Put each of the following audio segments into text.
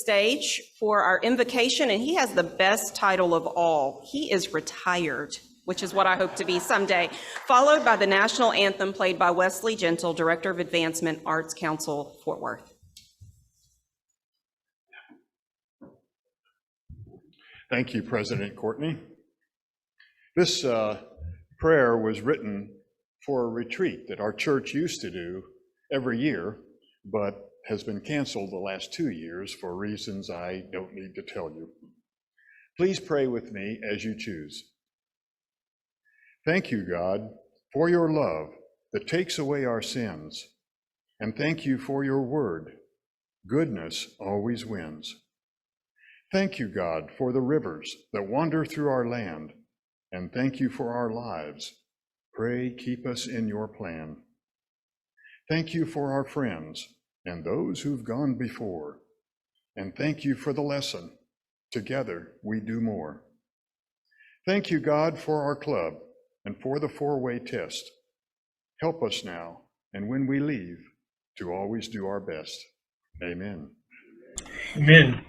stage for our invocation, and he has the best title of all. He is retired, which is what I hope to be someday, followed by the National Anthem played by Wesley Gentle, Director of Advancement, Arts Council, Fort Worth. Thank you, President Courtney. This prayer was written for a retreat that our church used to do every year, but has been canceled the last 2 years for reasons I don't need to tell you. Please pray with me as you choose. Thank you, God, for your love that takes away our sins, and thank you for your word. Goodness always wins. Thank you, God, for the rivers that wander through our land, and thank you for our lives. Pray, keep us in your plan. Thank you for our friends and those who've gone before, and thank you for the lesson. Together we do more. Thank you, God, for our club and for the four-way test. Help us now, and when we leave, to always do our best. Amen. Amen.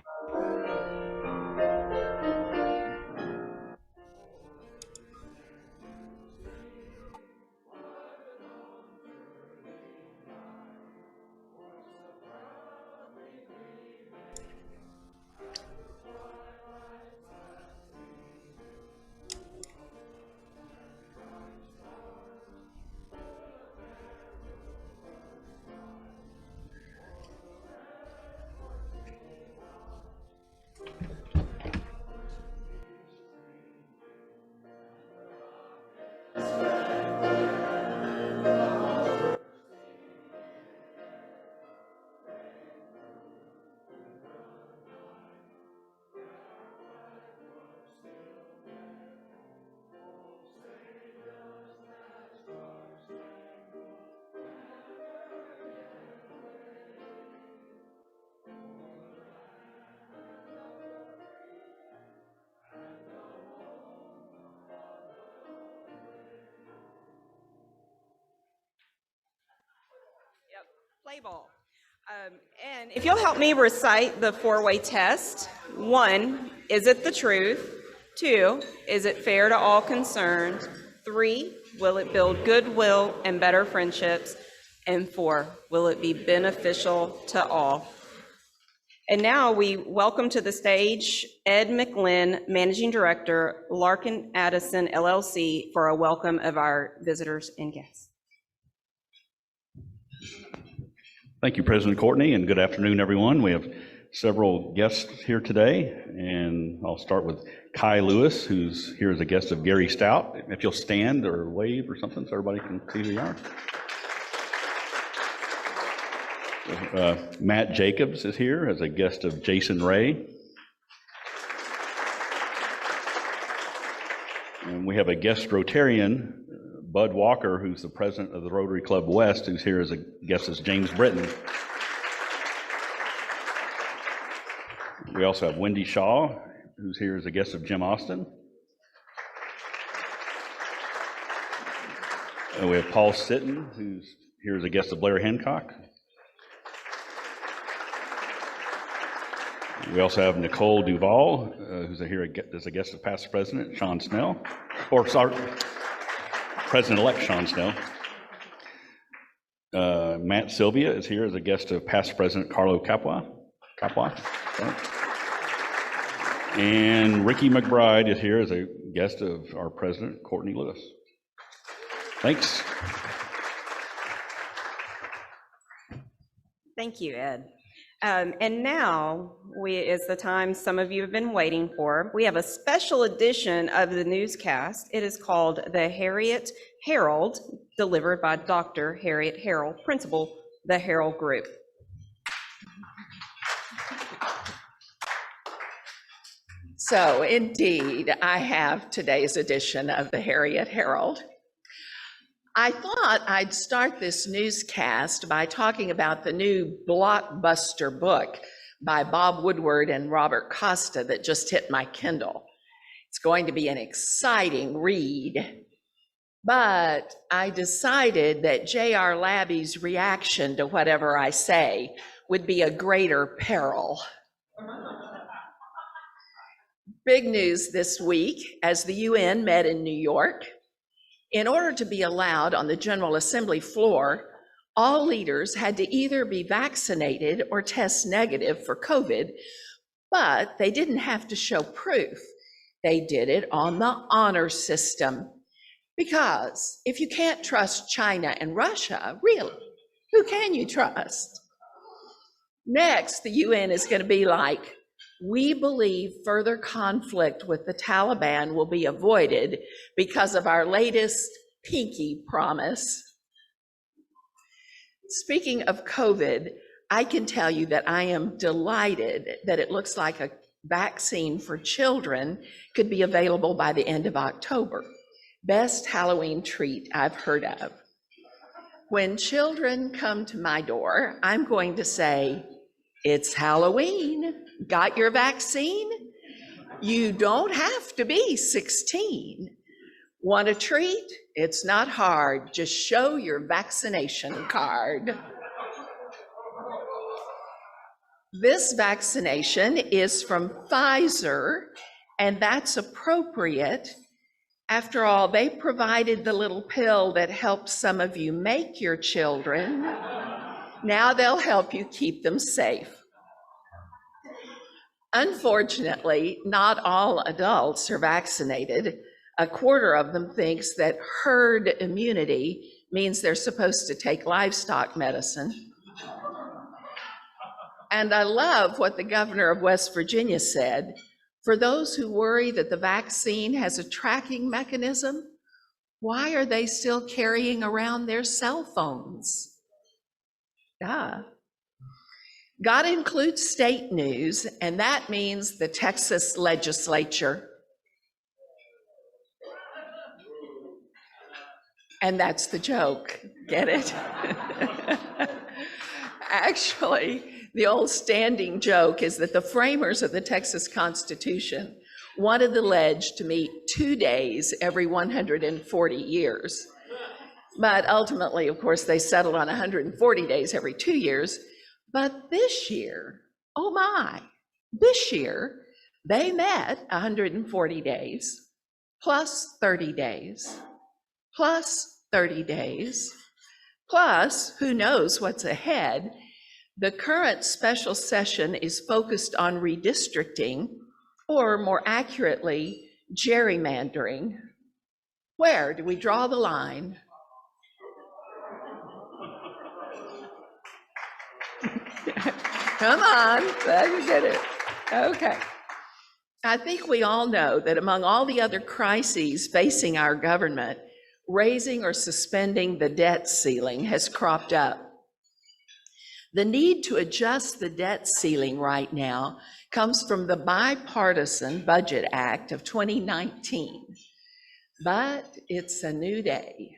Play ball. And if you'll help me recite the four-way test. 1, is it the truth? 2, is it fair to all concerned? 3, will it build goodwill and better friendships? And 4, will it be beneficial to all? And now we welcome to the stage Ed McLinn, Managing Director, Larkin Addison LLC, for a welcome of our visitors and guests. Thank you, President Courtney, and good afternoon, everyone. We have several guests here today, and I'll start with Kai Lewis, who's here as a guest of Gary Stout. If you'll stand or wave or something so everybody can see who you are. Matt Jacobs is here as a guest of Jason Ray. And we have a guest Rotarian, Bud Walker, who's the president of the Rotary Club West, who's here as a guest as James Britton. We also have Wendy Shaw, who's here as a guest of Jim Austin. And we have Paul Sitton, who's here as a guest of Blair Hancock. We also have Nicole Duval, who's here as a guest of past president Sean Snell, or sorry, President-elect Sean Snell. Matt Sylvia is here as a guest of past President Carlo Capua. And Ricky McBride is here as a guest of our President, Courtney Lewis. Thanks. Thank you, Ed. And now is the time some of you have been waiting for. We have a special edition of the newscast. It is called the Harriet Herald, delivered by Dr. Harriet Herald, Principal, the Herald Group. So indeed, I have today's edition of the Harriet Herald. I thought I'd start this newscast by talking about the new blockbuster book by Bob Woodward and Robert Costa that just hit my Kindle. It's going to be an exciting read, but I decided that J.R. Labby's reaction to whatever I say would be a greater peril. Big news this week as the UN met in New York. In order to be allowed on the General Assembly floor, all leaders had to either be vaccinated or test negative for COVID, but they didn't have to show proof. They did it on the honor system. Because if you can't trust China and Russia, really, who can you trust? Next, the UN is going to be like, we believe further conflict with the Taliban will be avoided because of our latest pinky promise. Speaking of COVID, I can tell you that I am delighted that it looks like a vaccine for children could be available by the end of October. Best Halloween treat I've heard of. When children come to my door, I'm going to say, it's Halloween. Got your vaccine? You don't have to be 16. Want a treat? It's not hard. Just show your vaccination card. This vaccination is from Pfizer, and that's appropriate. After all, they provided the little pill that helps some of you make your children. Now they'll help you keep them safe. Unfortunately, not all adults are vaccinated. A quarter of them thinks that herd immunity means they're supposed to take livestock medicine. And I love what the governor of West Virginia said. For those who worry that the vaccine has a tracking mechanism, why are they still carrying around their cell phones? Duh. God includes state news, and that means the Texas Legislature. And that's the joke, get it? Actually, the old standing joke is that the framers of the Texas Constitution wanted the ledge to meet 2 days every 140 years. But ultimately, of course, they settled on 140 days every 2 years. But this year, oh my, this year, they met 140 days, plus 30 days, plus 30 days, plus who knows what's ahead. The current special session is focused on redistricting, or more accurately, gerrymandering. Where do we draw the line? Come on, let me get it. Okay. I think we all know that among all the other crises facing our government, raising or suspending the debt ceiling has cropped up. The need to adjust the debt ceiling right now comes from the Bipartisan Budget Act of 2019, but it's a new day.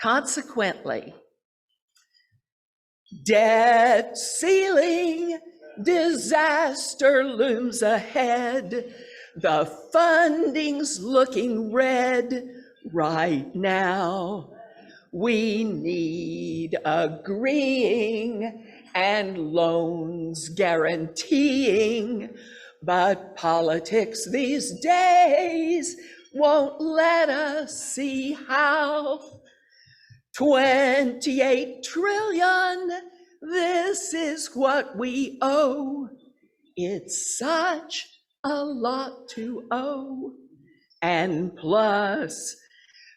Consequently, debt ceiling disaster looms ahead. The funding's looking red right now. We need agreeing and loans guaranteeing, but politics these days won't let us see how. 28 trillion, this is what we owe. It's such a lot to owe. And plus,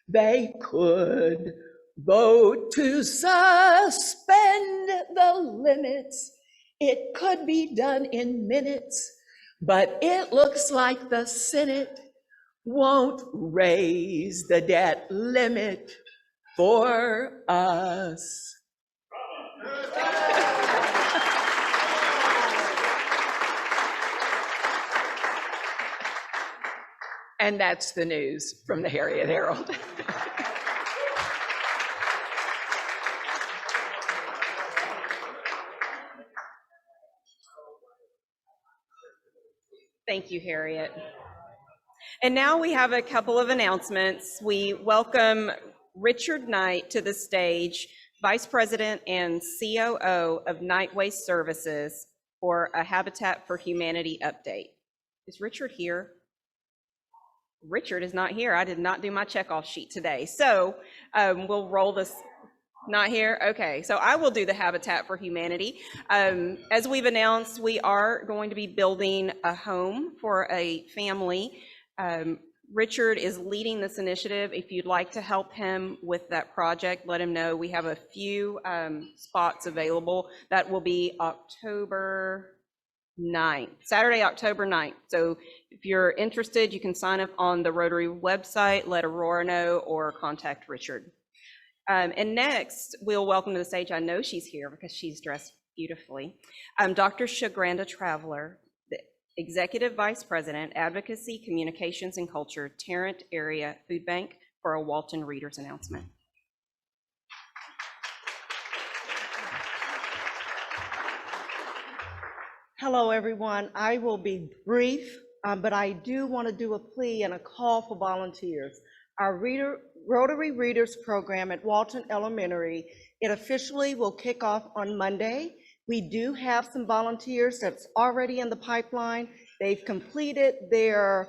they could vote to suspend the limits. It could be done in minutes, but it looks like the Senate won't raise the debt limit for us. And that's the news from the Harriet Herald. Thank you, Harriet. And now we have a couple of announcements. We welcome Richard Knight to the stage, Vice President and COO of Night Waste Services, for a Habitat for Humanity update. Is Richard here? Richard is not here. I did not do my checkoff sheet today. So we'll roll this. Not here? Okay, so I will do the Habitat for Humanity. As we've announced, we are going to be building a home for a family. Richard is leading this initiative. If you'd like to help him with that project, let him know. We have a few spots available. That will be October 9th, Saturday, October 9th. So if you're interested, you can sign up on the Rotary website, let Aurora know, or contact Richard. And next, we'll welcome to the stage, I know she's here because she's dressed beautifully, Dr. Shagranda Traveler, the Executive Vice President, Advocacy, Communications and Culture, Tarrant Area Food Bank, for a Walton Readers announcement. Hello, everyone. I will be brief, but I do want to do a plea and a call for volunteers. Our Rotary Readers Program at Walton Elementary, it officially will kick off on Monday. We do have some volunteers that's already in the pipeline. They've completed their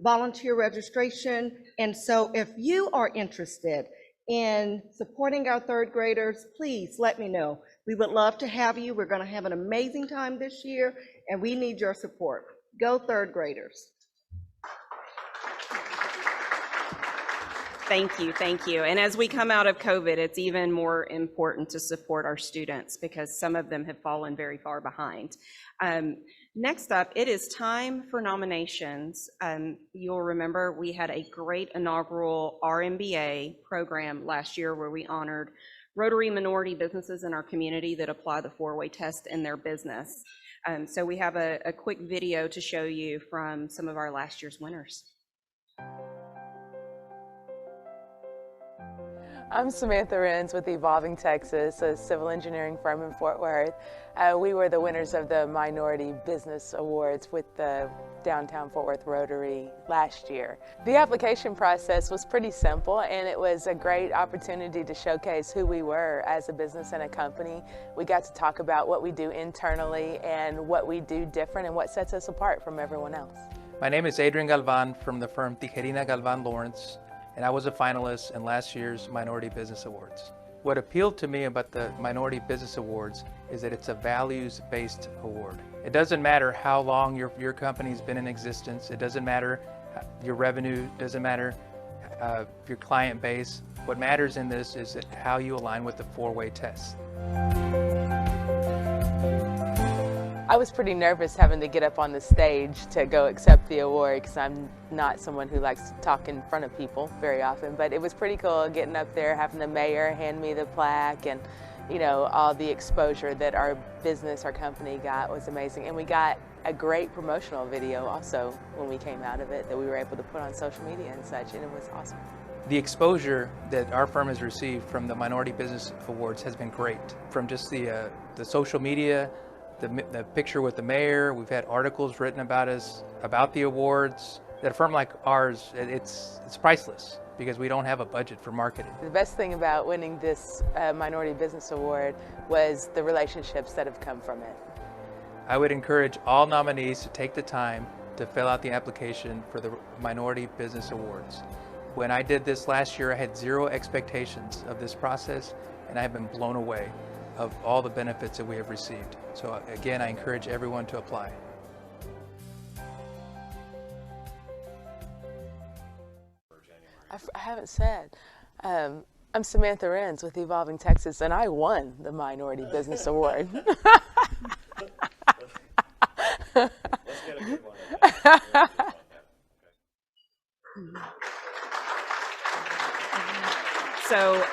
volunteer registration. And so if you are interested in supporting our third graders, please let me know. We would love to have you. We're going to have an amazing time this year, and we need your support. Go third graders. Thank you, thank you. And as we come out of COVID, it's even more important to support our students because some of them have fallen very far behind. Next up, it is time for nominations. You'll remember we had a great inaugural RMBA program last year where we honored Rotary minority businesses in our community that apply the four-way test in their business. So we have a quick video to show you from some of our last year's winners. I'm Samantha Renz with Evolving Texas, a civil engineering firm in Fort Worth. We were the winners of the Minority Business Awards with the Downtown Fort Worth Rotary last year. The application process was pretty simple, and it was a great opportunity to showcase who we were as a business and a company. We got to talk about what we do internally and what we do different and what sets us apart from everyone else. My name is Adrian Galvan from the firm Tijerina Galvan Lawrence, and I was a finalist in last year's Minority Business Awards. What appealed to me about the Minority Business Awards is that it's a values-based award. It doesn't matter how long your company's been in existence, it doesn't matter your revenue, doesn't matter your client base. What matters in this is that how you align with the four-way test. I was pretty nervous having to get up on the stage to go accept the award because I'm not someone who likes to talk in front of people very often, but it was pretty cool getting up there, having the mayor hand me the plaque, and you know, all the exposure that our business, our company got was amazing. And we got a great promotional video also when we came out of it that we were able to put on social media and such, and it was awesome. The exposure that our firm has received from the Minority Business Awards has been great. From just the social media, the picture with the mayor, we've had articles written about us, about the awards. At a firm like ours, it's priceless because we don't have a budget for marketing. The best thing about winning this Minority Business Award was the relationships that have come from it. I would encourage all nominees to take the time to fill out the application for the Minority Business Awards. When I did this last year, I had zero expectations of this process, and I have been blown away of all the benefits that we have received. So again, I encourage everyone to apply. I haven't said. I'm Samantha Renz with Evolving Texas, and I won the Minority Business Award. So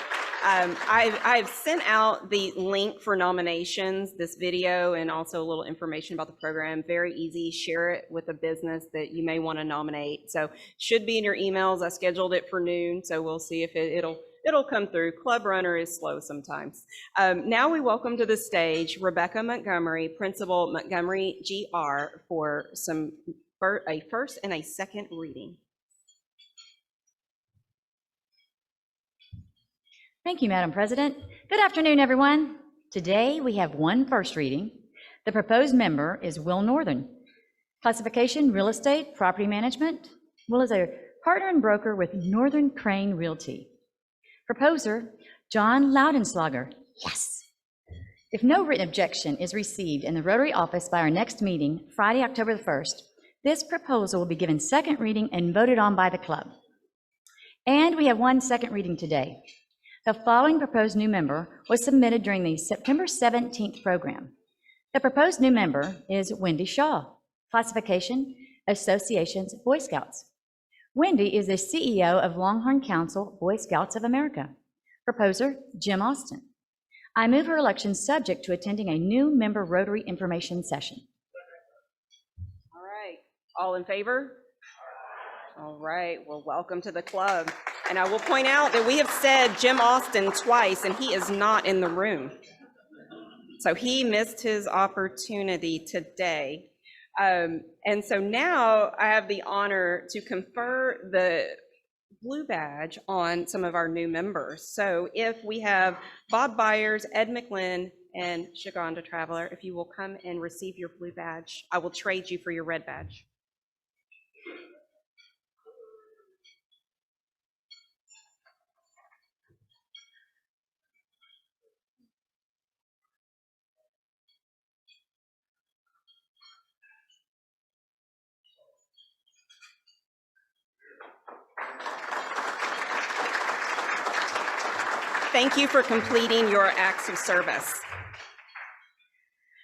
I've sent out the link for nominations, this video, and also a little information about the program. Very easy. Share it with a business that you may want to nominate. So should be in your emails. I scheduled it for noon, so we'll see if it'll come through. Club Runner is slow sometimes. Now we welcome to the stage Rebecca Montgomery, Principal Montgomery GR, for a first and a second reading. Thank you, Madam President. Good afternoon, everyone. Today, we have one first reading. The proposed member is Will Northern. Classification, real estate, property management. Will is a partner and broker with Northern Crane Realty. Proposer, John Loudenslager. Yes. If no written objection is received in the Rotary office by our next meeting, Friday, October the 1st, this proposal will be given second reading and voted on by the club. And we have one second reading today. The following proposed new member was submitted during the September 17th program. The proposed new member is Wendy Shaw, classification, Associations, Boy Scouts. Wendy is the CEO of Longhorn Council, Boy Scouts of America. Proposer, Jim Austin. I move her election subject to attending a new member Rotary information session. All right, all in favor? All right, well, welcome to the club. And I will point out that we have said Jim Austin twice, and he is not in the room. So he missed his opportunity today. And so now I have the honor to confer the blue badge on some of our new members. So if we have Bob Byers, Ed McLinn, and Shaganda Traveler, if you will come and receive your blue badge, I will trade you for your red badge. Thank you for completing your acts of service.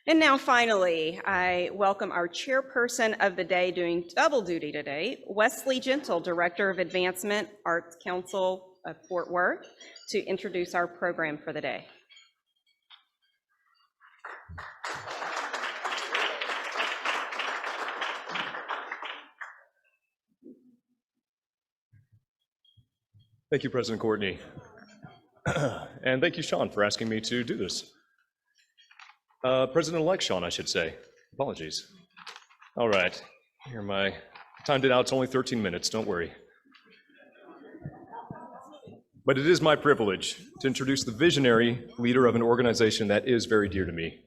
And now finally, I welcome our chairperson of the day doing double duty today, Wesley Gentle, Director of Advancement, Arts Council of Fort Worth, to introduce our program for the day. Thank you, President Courtney. And thank you, Sean, for asking me to do this. President-elect Sean, I should say. Apologies. All right, here my, timed it out, it's only 13 minutes, don't worry. But it is my privilege to introduce the visionary leader of an organization that is very dear to me.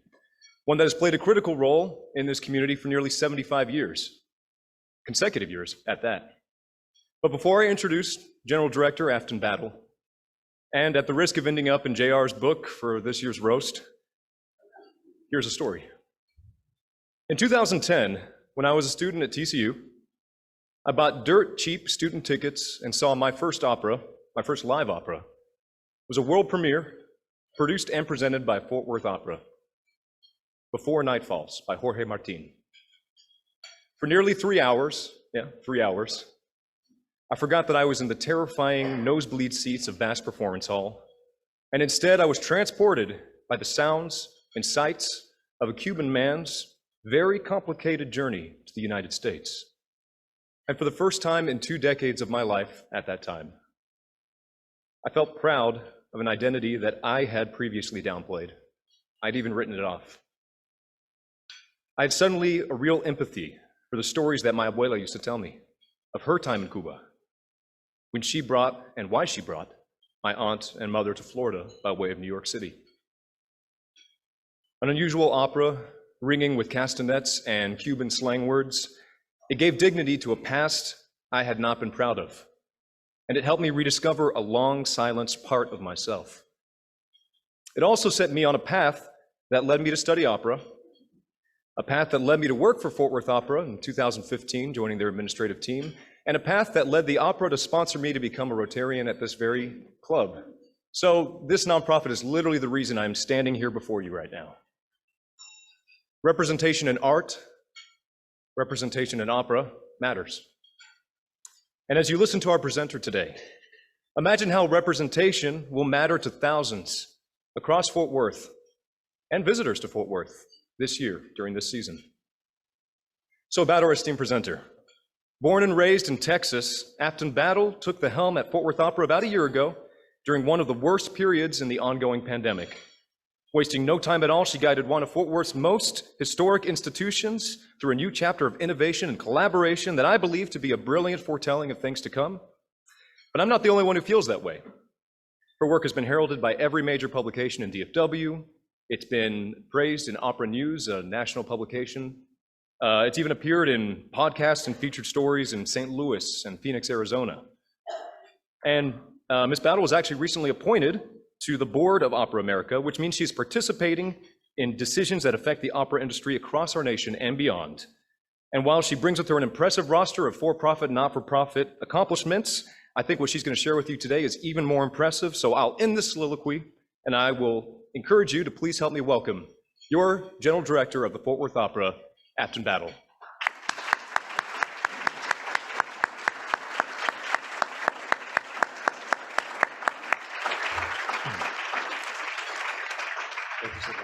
One that has played a critical role in this community for nearly 75 years, consecutive years at that. But before I introduce General Director Afton Battle, and at the risk of ending up in JR's book for this year's roast, here's a story. In 2010, when I was a student at TCU, I bought dirt cheap student tickets and saw my first opera, my first live opera. It was a world premiere, produced and presented by Fort Worth Opera, Before Night Falls by Jorge Martin. For nearly 3 hours, I forgot that I was in the terrifying nosebleed seats of Bass Performance Hall, and instead I was transported by the sounds and sights of a Cuban man's very complicated journey to the United States. And for the first time in 2 decades of my life at that time, I felt proud of an identity that I had previously downplayed. I'd even written it off. I had suddenly a real empathy for the stories that my abuela used to tell me of her time in Cuba, when she brought, and why she brought, my aunt and mother to Florida by way of New York City. An unusual opera, ringing with castanets and Cuban slang words, it gave dignity to a past I had not been proud of, and it helped me rediscover a long-silenced part of myself. It also set me on a path that led me to study opera, a path that led me to work for Fort Worth Opera in 2015, joining their administrative team, and a path that led the opera to sponsor me to become a Rotarian at this very club. So this nonprofit is literally the reason I'm standing here before you right now. Representation in art, representation in opera matters. And as you listen to our presenter today, imagine how representation will matter to thousands across Fort Worth and visitors to Fort Worth this year during this season. So about our esteemed presenter. Born and raised in Texas, Afton Battle took the helm at Fort Worth Opera about a year ago during one of the worst periods in the ongoing pandemic. Wasting no time at all, she guided one of Fort Worth's most historic institutions through a new chapter of innovation and collaboration that I believe to be a brilliant foretelling of things to come. But I'm not the only one who feels that way. Her work has been heralded by every major publication in DFW. It's been praised in Opera News, a national publication. It's even appeared in podcasts and featured stories in St. Louis and Phoenix, Arizona. And Ms. Battle was actually recently appointed to the board of Opera America, which means she's participating in decisions that affect the opera industry across our nation and beyond. And while she brings with her an impressive roster of for-profit and not-for-profit accomplishments, I think what she's going to share with you today is even more impressive. So I'll end this soliloquy, and I will encourage you to please help me welcome your General Director of the Fort Worth Opera, Afton Battle. Thank you so much.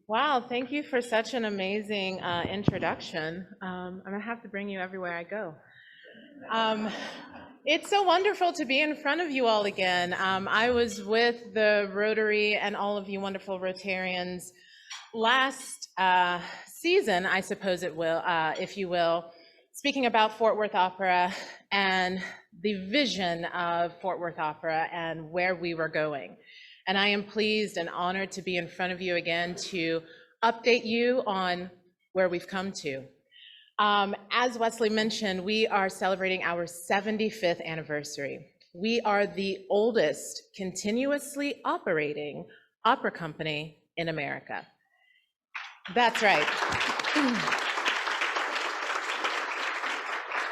Wow, thank you for such an amazing introduction. I'm gonna have to bring you everywhere I go. It's so wonderful to be in front of you all again. I was with the Rotary and all of you wonderful Rotarians last season, I suppose it will, if you will, speaking about Fort Worth Opera and the vision of Fort Worth Opera and where we were going. And I am pleased and honored to be in front of you again to update you on where we've come to. As Wesley mentioned, we are celebrating our 75th anniversary. We are the oldest continuously operating opera company in America. That's right.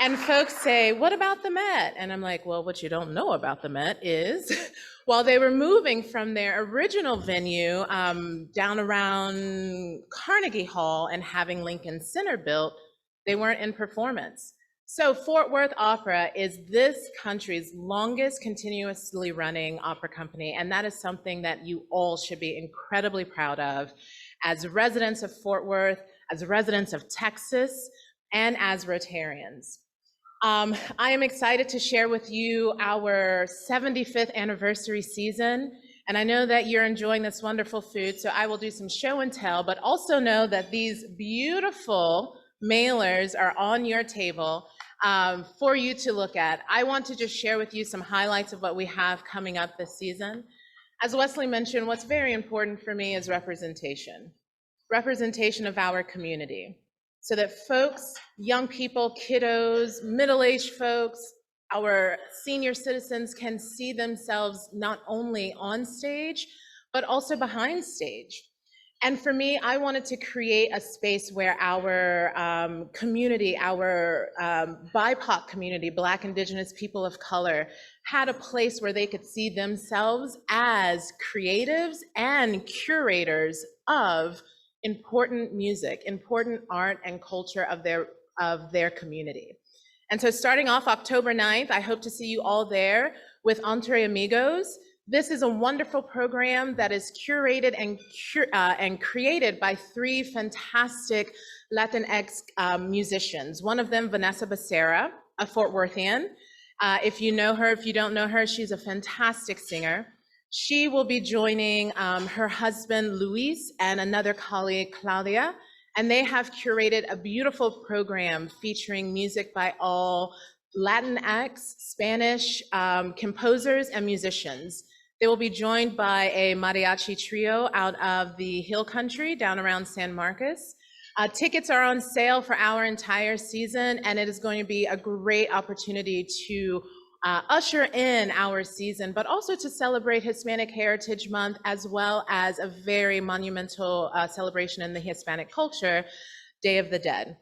And folks say, what about the Met? And I'm like, well, what you don't know about the Met is while they were moving from their original venue down around Carnegie Hall and having Lincoln Center built, they weren't in performance. So Fort Worth Opera is this country's longest continuously running opera company, and that is something that you all should be incredibly proud of as residents of Fort Worth, as residents of Texas, and as Rotarians. I am excited to share with you our 75th anniversary season, and I know that you're enjoying this wonderful food, so I will do some show and tell, but also know that these beautiful mailers are on your table for you to look at. I want to just share with you some highlights of what we have coming up this season. As Wesley mentioned, what's very important for me is representation. Representation of our community, so that folks, young people, kiddos, middle-aged folks, our senior citizens can see themselves not only on stage, but also behind stage. And for me, I wanted to create a space where our community, our BIPOC community, Black, Indigenous, people of color, had a place where they could see themselves as creatives and curators of important music, important art and culture of their community. And so starting off October 9th, I hope to see you all there with Entre Amigos. This is a wonderful program that is curated and created by three fantastic Latinx musicians. One of them, Vanessa Becerra, a Fort Worthian. If you know her, if you don't know her, she's a fantastic singer. She will be joining her husband, Luis, and another colleague, Claudia, and they have curated a beautiful program featuring music by all Latinx, Spanish composers and musicians. They will be joined by a mariachi trio out of the Hill Country down around San Marcos. Tickets are on sale for our entire season, and it is going to be a great opportunity to usher in our season, but also to celebrate Hispanic Heritage Month, as well as a very monumental celebration in the Hispanic culture, Day of the Dead.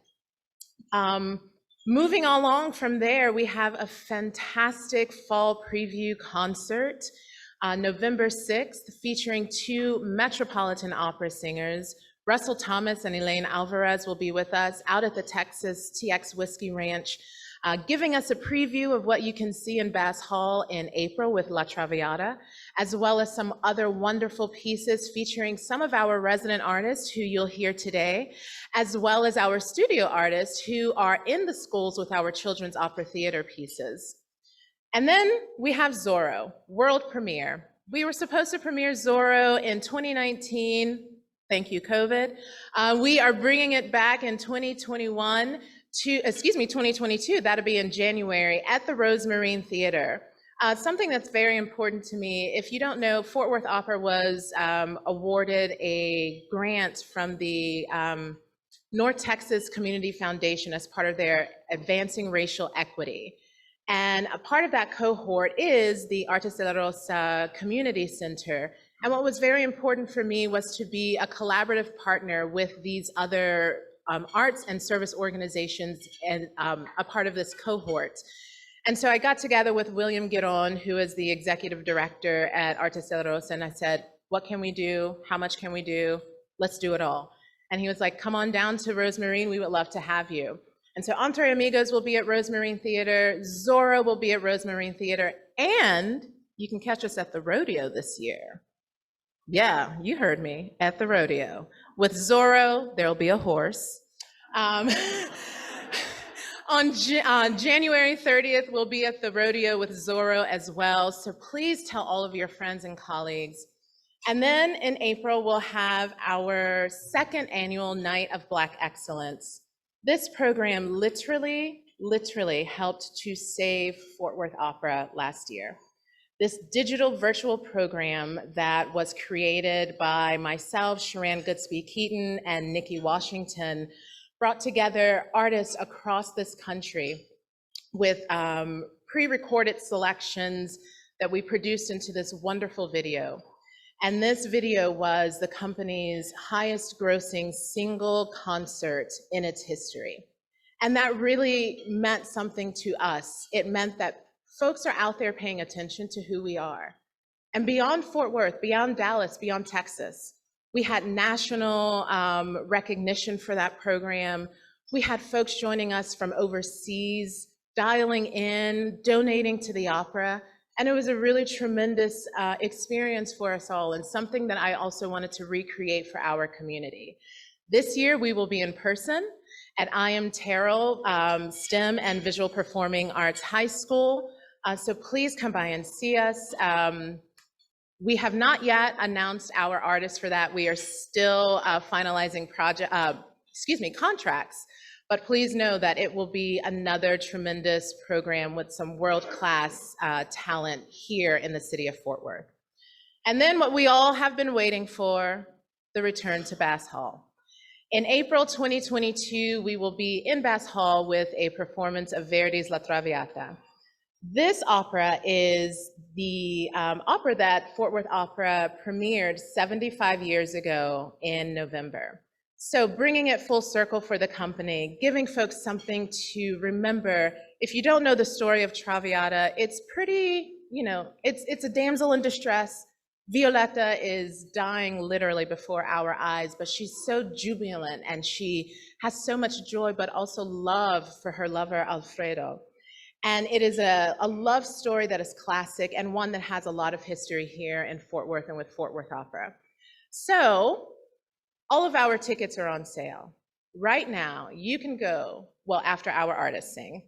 Moving along from there, we have a fantastic fall preview concert, November 6th, featuring two Metropolitan Opera singers. Russell Thomas and Elaine Alvarez will be with us out at the Texas TX Whiskey Ranch, giving us a preview of what you can see in Bass Hall in April with La Traviata, as well as some other wonderful pieces featuring some of our resident artists who you'll hear today, as well as our studio artists who are in the schools with our children's opera theater pieces. And then we have Zorro, world premiere. We were supposed to premiere Zorro in 2019. Thank you, COVID. We are bringing it back in 2022, that'll be in January at the Rose Marine Theater. Something that's very important to me, if you don't know, Fort Worth Opera was awarded a grant from the North Texas Community Foundation as part of their Advancing Racial Equity. And a part of that cohort is the Artes de la Rosa Community Center. And what was very important for me was to be a collaborative partner with these other arts and service organizations and a part of this cohort. And so I got together with William Giron, who is the executive director at Artes de la Rosa, and I said, what can we do? How much can we do? Let's do it all. And he was like, come on down to Rosemarine, we would love to have you. And so Entre Amigos will be at Rosemarine Theater, Zorro will be at Rosemarine Theater, and you can catch us at the rodeo this year. Yeah, you heard me, at the rodeo. With Zorro, there'll be a horse. On January 30th, we'll be at the rodeo with Zorro as well. So please tell all of your friends and colleagues. And then in April, we'll have our second annual Night of Black Excellence. This program literally helped to save Fort Worth Opera last year. This digital virtual program that was created by myself, Sharan Goodspeed-Keaton, and Nikki Washington brought together artists across this country with pre-recorded selections that we produced into this wonderful video. And this video was the company's highest grossing single concert in its history. And that really meant something to us. It meant that folks are out there paying attention to who we are. And beyond Fort Worth, beyond Dallas, beyond Texas, we had national recognition for that program. We had folks joining us from overseas, dialing in, donating to the opera. And it was a really tremendous experience for us all, and something that I also wanted to recreate for our community. This year, we will be in person at I Am Terrell STEM and Visual Performing Arts High School. So please come by and see us. We have not yet announced our artists for that. We are still finalizing contracts. But please know that it will be another tremendous program with some world-class talent here in the city of Fort Worth. And then what we all have been waiting for, the return to Bass Hall. In April 2022, we will be in Bass Hall with a performance of Verdi's La Traviata. This opera is the opera that Fort Worth Opera premiered 75 years ago in November. So bringing it full circle for the company, giving folks something to remember. If you don't know the story of Traviata, it's pretty, it's a damsel in distress. Violetta is dying literally before our eyes, but she's so jubilant and she has so much joy, but also love for her lover, Alfredo. And it is a love story that is classic and one that has a lot of history here in Fort Worth and with Fort Worth Opera. So, all of our tickets are on sale. Right now, you can go, well, after our artists sing,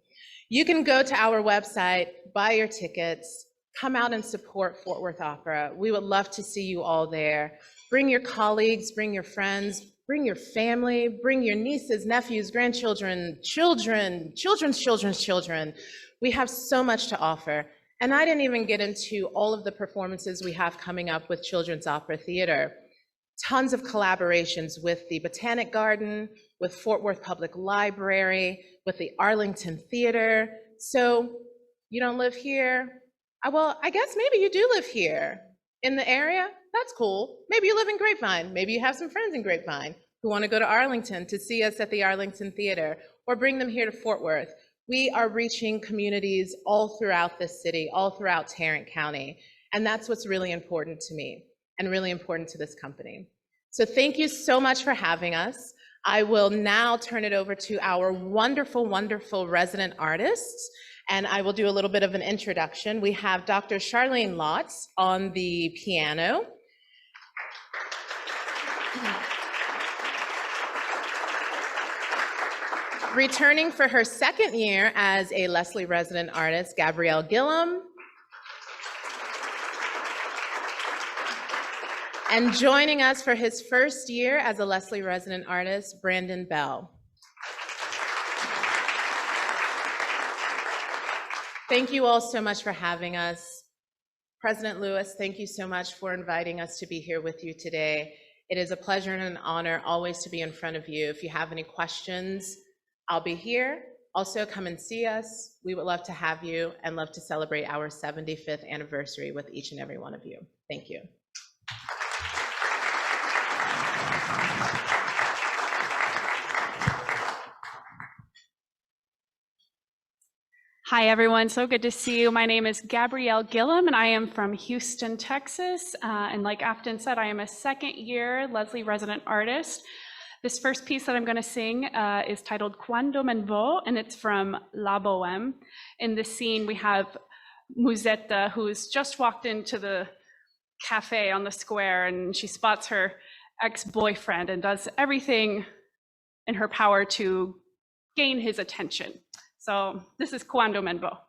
you can go to our website, buy your tickets, come out and support Fort Worth Opera. We would love to see you all there. Bring your colleagues, bring your friends, bring your family, bring your nieces, nephews, grandchildren, children's children. We have so much to offer. And I didn't even get into all of the performances we have coming up with Children's Opera Theater. Tons of collaborations with the Botanic Garden, with Fort Worth Public Library, with the Arlington Theater. So you don't live here? Well, I guess maybe you do live here in the area. That's cool. Maybe you live in Grapevine. Maybe you have some friends in Grapevine who want to go to Arlington to see us at the Arlington Theater, or bring them here to Fort Worth. We are reaching communities all throughout this city, all throughout Tarrant County. And that's what's really important to me and really important to this company. So thank you so much for having us. I will now turn it over to our wonderful, wonderful resident artists, and I will do a little bit of an introduction. We have Dr. Charlene Lotz on the piano. Returning for her second year as a Leslie resident artist, Gabrielle Gillam. And joining us for his first year as a Leslie resident artist, Brandon Bell. Thank you all so much for having us. President Lewis, thank you so much for inviting us to be here with you today. It is a pleasure and an honor always to be in front of you. If you have any questions, I'll be here. Also, come and see us. We would love to have you and love to celebrate our 75th anniversary with each and every one of you. Thank you. Hi, everyone. So good to see you. My name is Gabrielle Gillam, and I am from Houston, Texas. And like Afton said, I am a second-year Leslie resident artist. This first piece that I'm going to sing is titled Cuando me vo, and it's from La Boheme. In this scene, we have Musetta, who's just walked into the cafe on the square, and she spots her ex-boyfriend and does everything in her power to gain his attention. So this is Cuando me vo.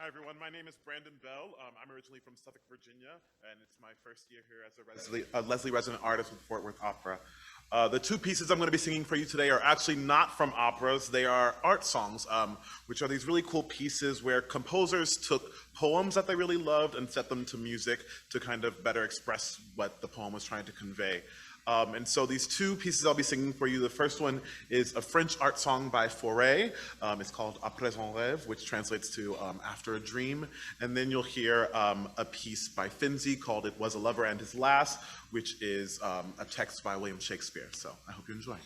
Hi, everyone. My name is Brandon Bell. I'm originally from Suffolk, Virginia, and it's my first year here as a Leslie resident artist with Fort Worth Opera. The two pieces I'm going to be singing for you today are actually not from operas. They are art songs, which are these really cool pieces where composers took poems that they really loved and set them to music to kind of better express what the poem was trying to convey. And so these two pieces I'll be singing for you, the first one is a French art song by Fauré. It's called Après un rêve, which translates to After a Dream. And then you'll hear a piece by Finzi called It Was a Lover and His Lass, which is a text by William Shakespeare. So I hope you enjoy.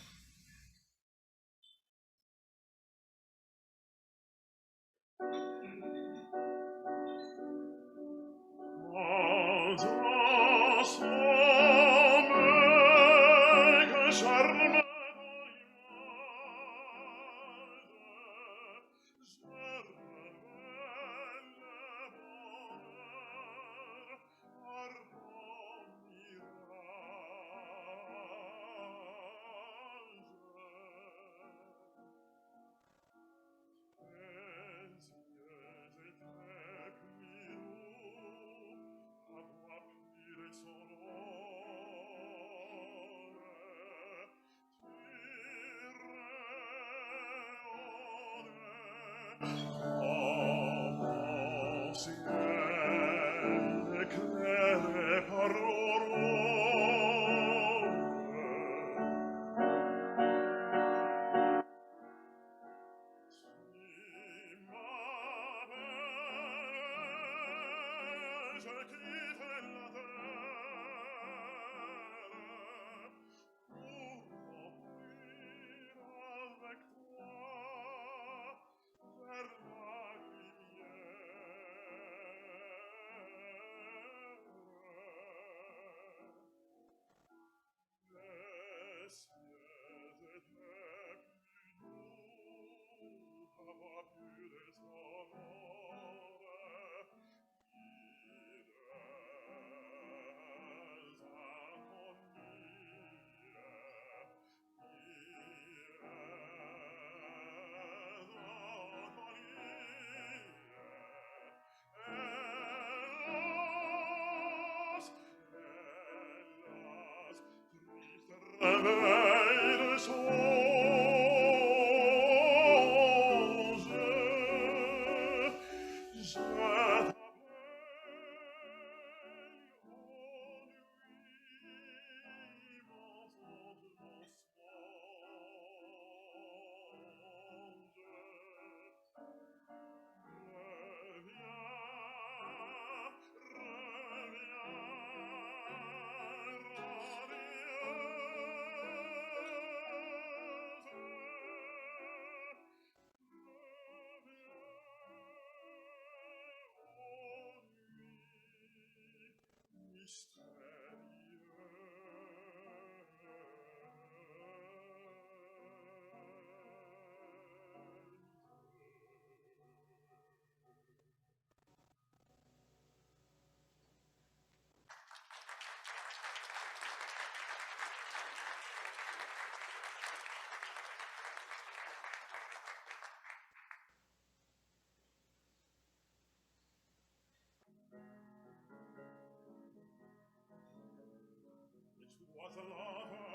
Was a lover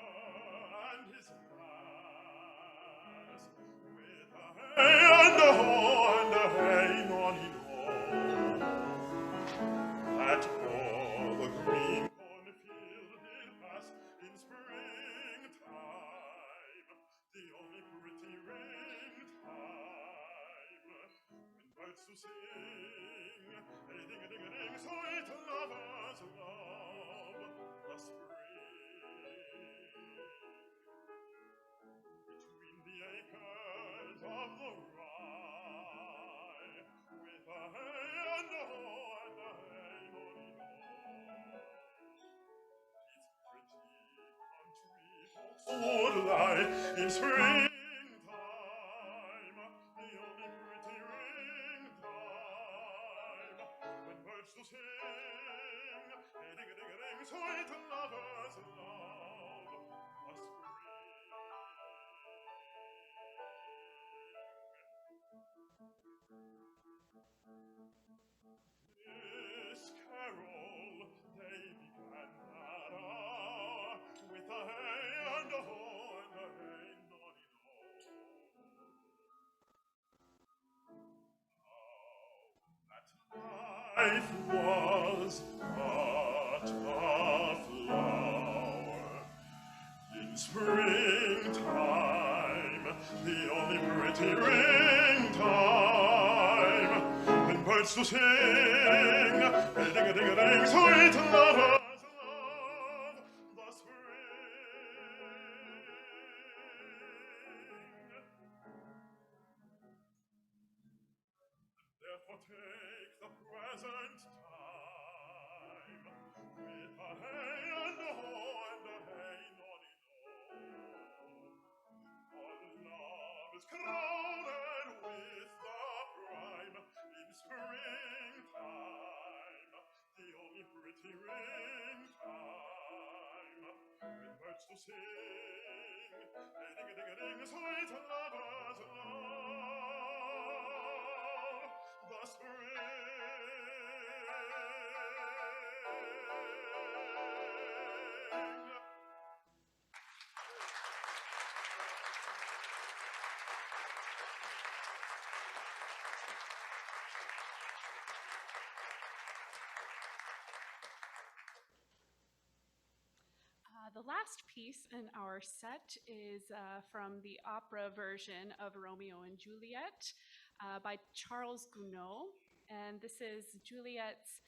and his lass, with a hey and a ho and a hey nonny no, at all the green cornfield did pass in springtime, the only pretty ring time, when birds do sing, a ding-a-ding-a-ding, sweet lovers love the spring. Between the acres of the rye, with a hey and a ho and a hey nonny no, these pretty country folks would lie in springtime, the only pretty ring time, when birds do sing, a ding-a-ding-a-ding, sweet lovers love the spring. This carol they began that hour, with a hey and a ho and a hey nonny no. Life was but a flower in springtime, the only pretty ring time, when birds do sing, a ding-a-ding-a-ding, sweet lovers love the spring. Therefore take the present time, with a hey and a ho and a hey nonny no. For love is crowded with the prime in springtime, the only pretty ring time, when birds do sing, a ding-a-ding-a-ding, sweet lovers love the spring. The last piece in our set is from the opera version of Romeo and Juliet by Charles Gunneau. And this is Juliet's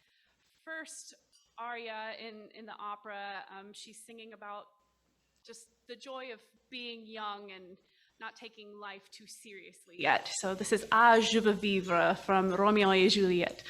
first aria in the opera. She's singing about just the joy of being young and not taking life too seriously yet. So this is Ah, je veux vivre from Romeo et Juliet.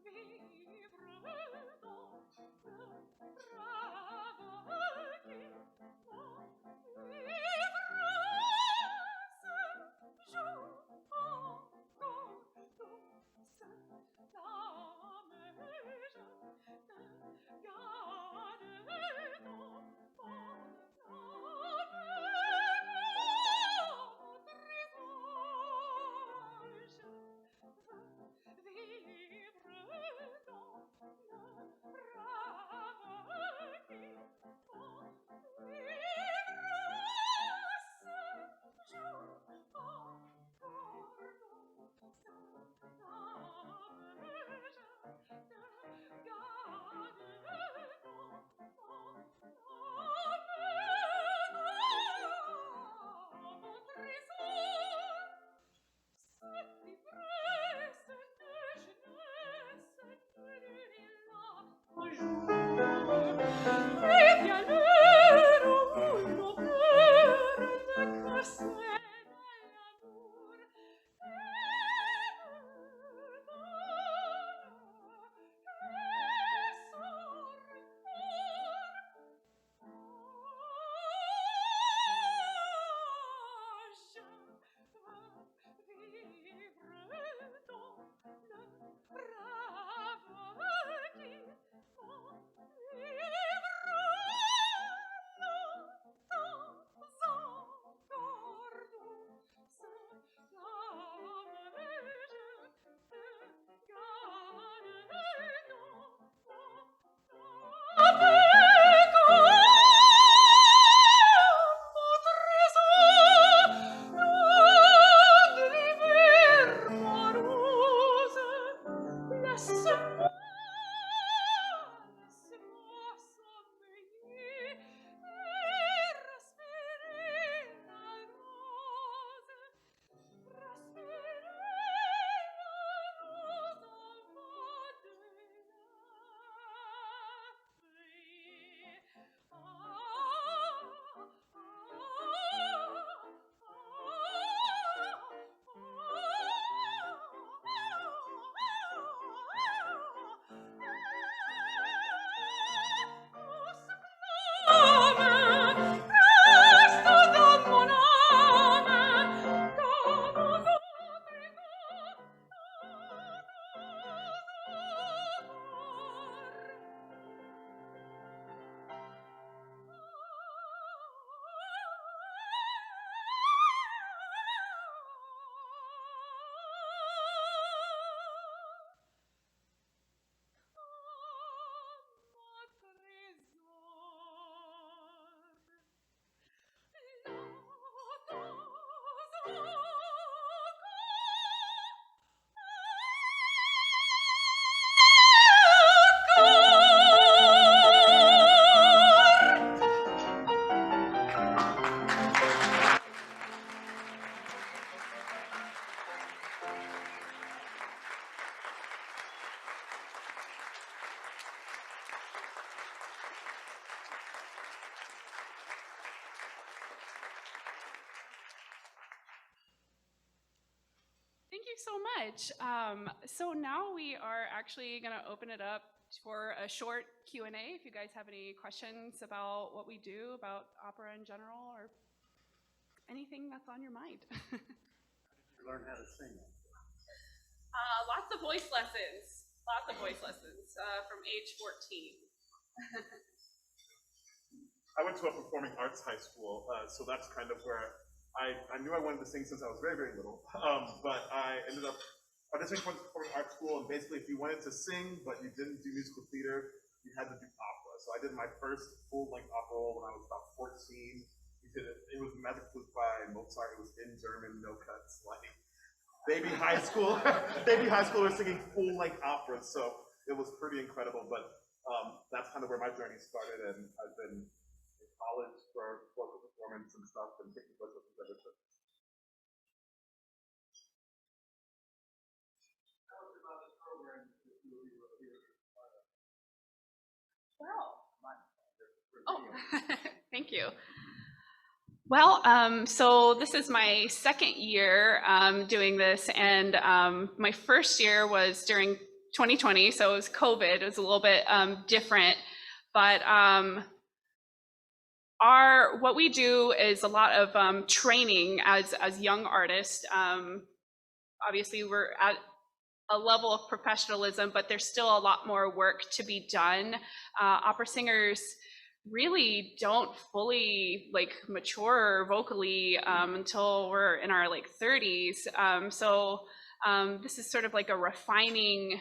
Je veux vivre dans le brave Thank you so much. So now we are actually going to open it up for a short Q&A. If you guys have any questions about what we do, about opera in general, or anything that's on your mind. How did you learn how to sing? Lots of voice lessons. Lots of voice lessons from age 14. I went to a performing arts high school, so that's kind of where I knew I wanted to sing since I was very, very little, but I ended up auditioning for the performing arts school, and basically if you wanted to sing, but you didn't do musical theater, you had to do opera. So I did my first full-length opera role when I was about 14. It was Magic Flute by Mozart. It was in German, no cuts, like baby high school. Baby high school was singing full-length operas, so it was pretty incredible, but that's kind of where my journey started, and I've been in college for vocal performance and stuff, and taking voice lessons ever since. Oh, thank you. Well, so this is my second year doing this, and my first year was during 2020, so it was COVID. It was a little bit different, but what we do is a lot of training as young artists. Obviously, we're at a level of professionalism, but there's still a lot more work to be done. Opera singers really don't fully mature vocally until we're in our 30s. So this is sort of like a refining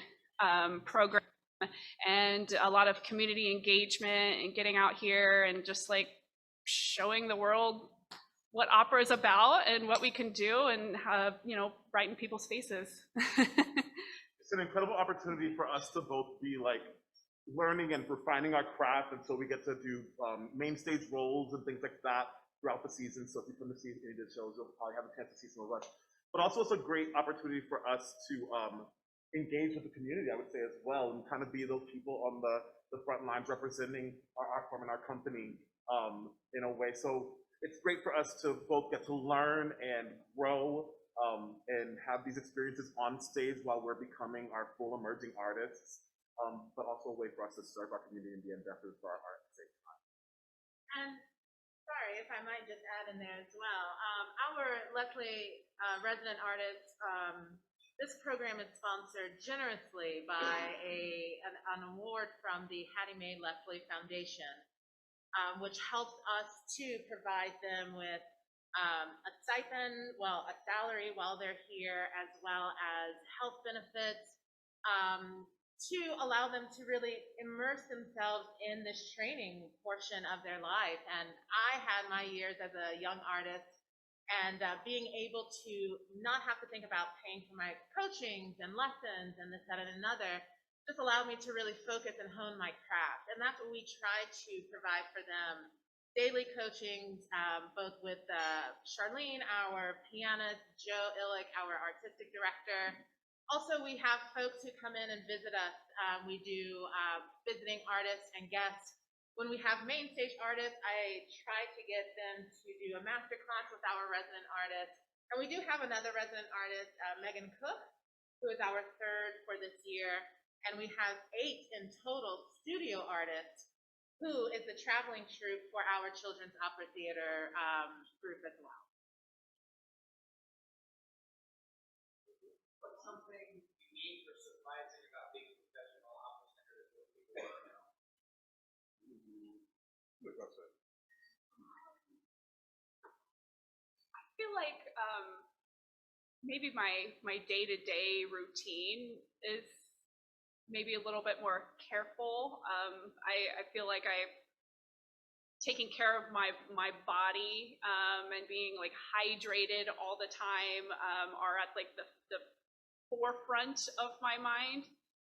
program, and a lot of community engagement and getting out here and just showing the world what opera is about and what we can do, and brighten people's faces. It's an incredible opportunity for us to both be learning and refining our craft, and so we get to do main stage roles and things like that throughout the season. So if you come to see any of the shows, you'll probably have a chance to see some of us. But also it's a great opportunity for us to engage with the community, I would say, as well, and kind of be those people on the front lines representing our art form and our company in a way. So it's great for us to both get to learn and grow and have these experiences on stage while we're becoming our full emerging artists, but also a way for us to serve our community and be ambassadors for our art at the same time. And sorry if I might just add in there as well. Our Leslie resident artists, this program is sponsored generously by an award from the Hattie Mae Leslie Foundation, which helps us to provide them with a stipend, well, a salary while they're here, as well as health benefits, to allow them to really immerse themselves in this training portion of their life. And I had my years as a young artist, and being able to not have to think about paying for my coachings and lessons and this, that, and another, just allowed me to really focus and hone my craft. And that's what we try to provide for them. Daily coachings, both with Charlene, our pianist, Joe Illick, our artistic director. Also, we have folks who come in and visit us. We do visiting artists and guests. When we have main stage artists, I try to get them to do a master class with our resident artists. And we do have another resident artist, Megan Cook, who is our third for this year. And we have 8 in total studio artists, who is the traveling troupe for our Children's Opera Theater group as well. What's something unique or surprising about being a professional opera singer that most people don't know? I feel like maybe my day-to-day routine is maybe a little bit more careful. I feel like I'm taking care of my body and being like hydrated all the time are at like the forefront of my mind.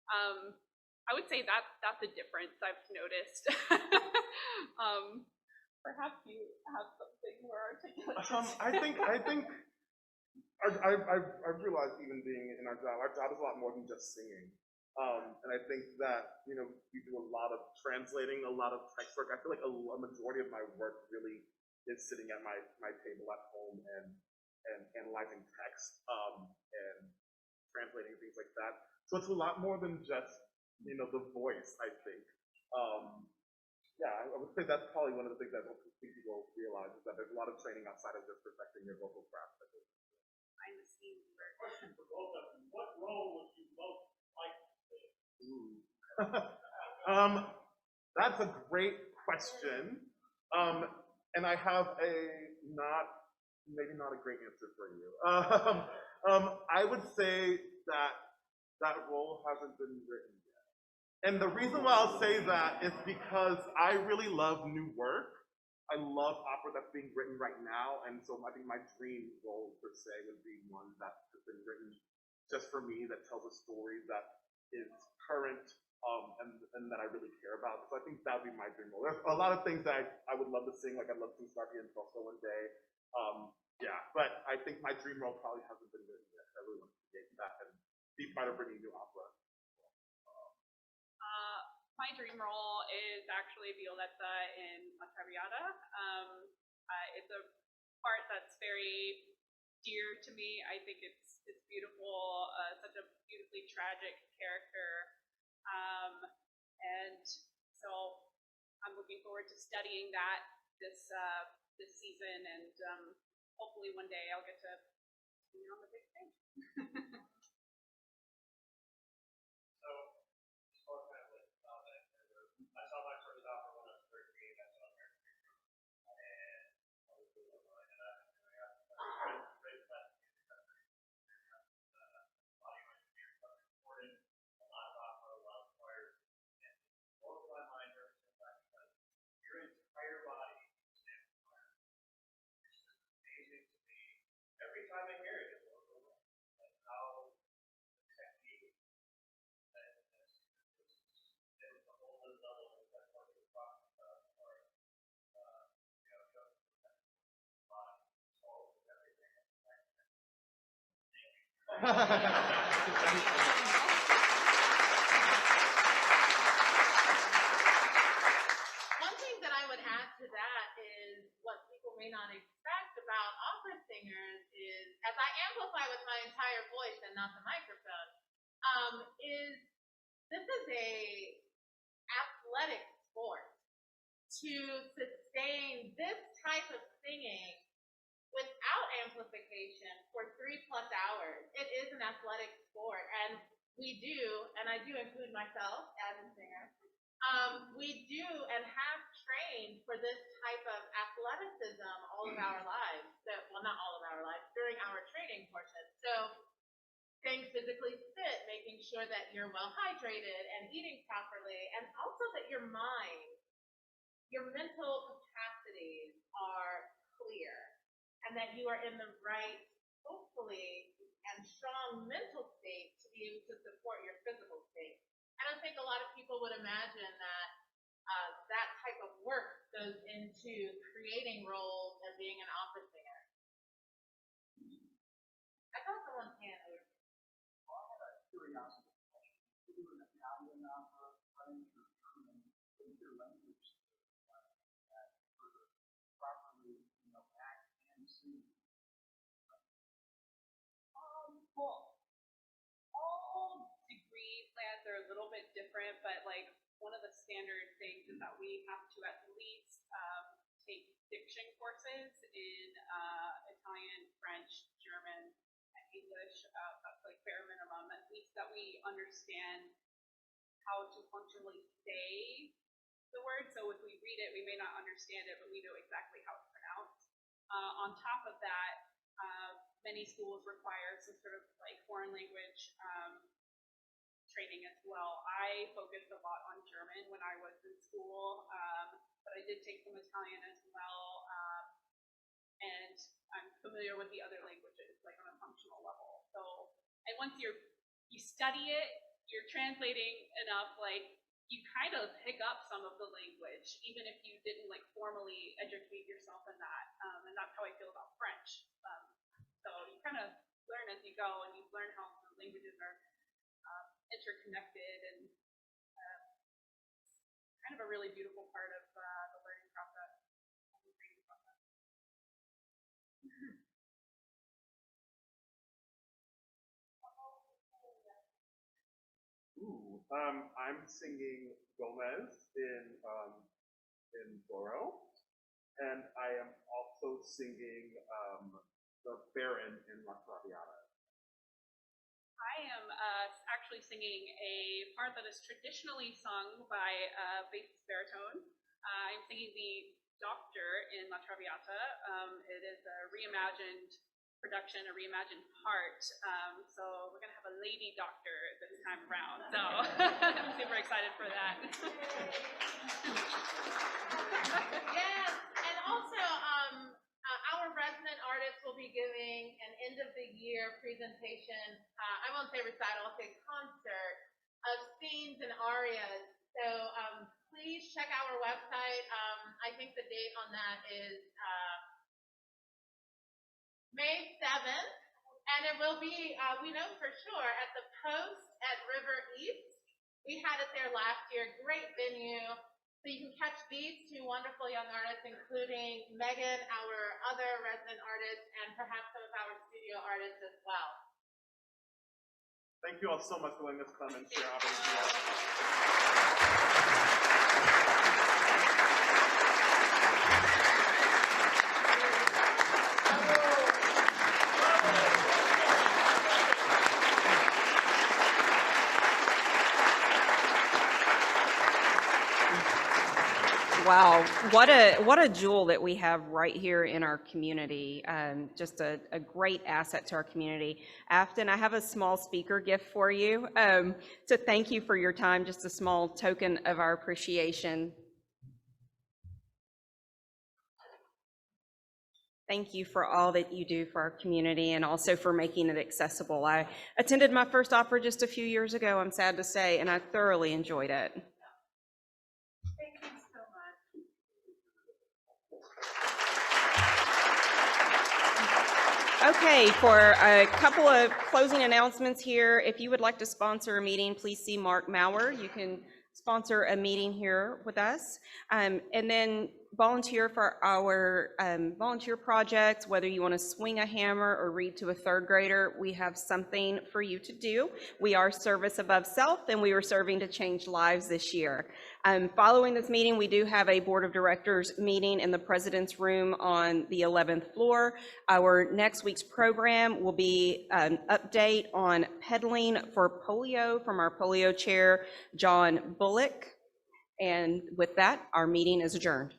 I would say that's a difference I've noticed. Perhaps you have something more articulate. I've realized even being in our job is a lot more than just singing. And I think that, we do a lot of translating, a lot of text work. I feel like a majority of my work really is sitting at my table at home and analyzing text and translating things like that. So it's a lot more than just, the voice, I think. I would say that's probably one of the things that people realize is that there's a lot of training outside of just perfecting your vocal craft. Behind the scenes work. Question for both of you. What role would you most like to play? That's a great question. And I have maybe not a great answer for you. I would say that role hasn't been written yet. And the reason why I'll say that is because I really love new work. I love opera that's being written right now, and so I think my dream role, per se, would be one that has been written just for me, that tells a story that is current and that I really care about. So I think that would be my dream role. There's a lot of things that I would love to sing, like I'd love to sing Scarpia and Trosso one day. But I think my dream role probably hasn't been written yet. I really want to create that and be part of bringing new opera. My dream role is actually Violetta in Traviata. It's a part that's very dear to me. I think it's beautiful, such a beautifully tragic character. And so I'm looking forward to studying that this season, and hopefully one day I'll get to be on the big stage. I saw my first opera when I was 13. I saw American Dream, and I was really online, and I got great class in the country. Audio engineering was recorded, a lot of opera, a lot of choirs, and it blows my mind every single time because your entire body is amplified. It's just amazing to me. Every time I hear it, it blows my mind. And how the technique and it's a whole other level. One thing that I would add to that is what people may not singers is, as I amplify with my entire voice and not the microphone, is this is a athletic sport. To sustain this type of singing without amplification for 3+ hours, it is an athletic sport, and we do, and I do include myself as a singer, we do and have trained for this type of athleticism all of our lives. So, well, not all of our lives, during our training portion. So, staying physically fit, making sure that you're well hydrated and eating properly, and also that your mind, your mental capacities are clear, and that you are in the right, hopefully, and strong mental state to be able to support your physical state. I don't think a lot of people would imagine that that type of work goes into creating roles and being an opera singer. I thought someone's hand over. Well, I had a curiosity question. Do you do an Italian opera, French, or German? What is your language that properly, act and sing? Well, all degree plans are a little bit different, but like one of the standard things is that we have to at least take diction courses in Italian, French, German, and English. That's like bare minimum, at least that we understand how to functionally say the word. So if we read it, we may not understand it, but we know exactly how it's pronounced. On top of that, many schools require some sort of like foreign language training as well. I focused a lot on German when I was in school, but I did take some Italian as well, and I'm familiar with the other languages, like on a functional level. So, and once you study it, you're translating enough, like you kind of pick up some of the language, even if you didn't like formally educate yourself in that, and that's how I feel about French. So you kind of learn as you go, and you learn how the languages are interconnected, and kind of a really beautiful part of the learning process, and the training process. Ooh, I'm singing Gomez in Zorro, and I am also singing the Baron in La Traviata. I am actually singing a part that is traditionally sung by bass baritone. I'm singing the Doctor in La Traviata. It is a reimagined production, a reimagined part. So we're going to have a lady doctor this time around. So I'm super excited for that. Yes, and also our resident artists will be giving an end of the year presentation. I won't say recital, I'll say concert of scenes and arias. So please check our website. I think the date on that is May 7th, and it will be, we know for sure, at the Post at River East. We had it there last year, great venue. So you can catch these two wonderful young artists, including Megan, our other resident artist, and perhaps some of our studio artists as well. Thank you all so much for letting us come and share opportunity. Wow, what a jewel that we have right here in our community. Just a great asset to our community. Afton, I have a small speaker gift for you to thank you for your time, just a small token of our appreciation. Thank you for all that you do for our community and also for making it accessible. I attended my first opera just a few years ago, I'm sad to say, and I thoroughly enjoyed it. Thank you so much. Okay, for a couple of closing announcements here, if you would like to sponsor a meeting, please see Mark Maurer. You can sponsor a meeting here with us. And then volunteer for our volunteer projects, whether you want to swing a hammer or read to a third grader, we have something for you to do. We are service above self, and we are serving to change lives this year. Following this meeting, we do have a board of directors meeting in the president's room on the 11th floor. Our next week's program will be an update on peddling for polio from our polio chair, John Bullock. And with that, our meeting is adjourned.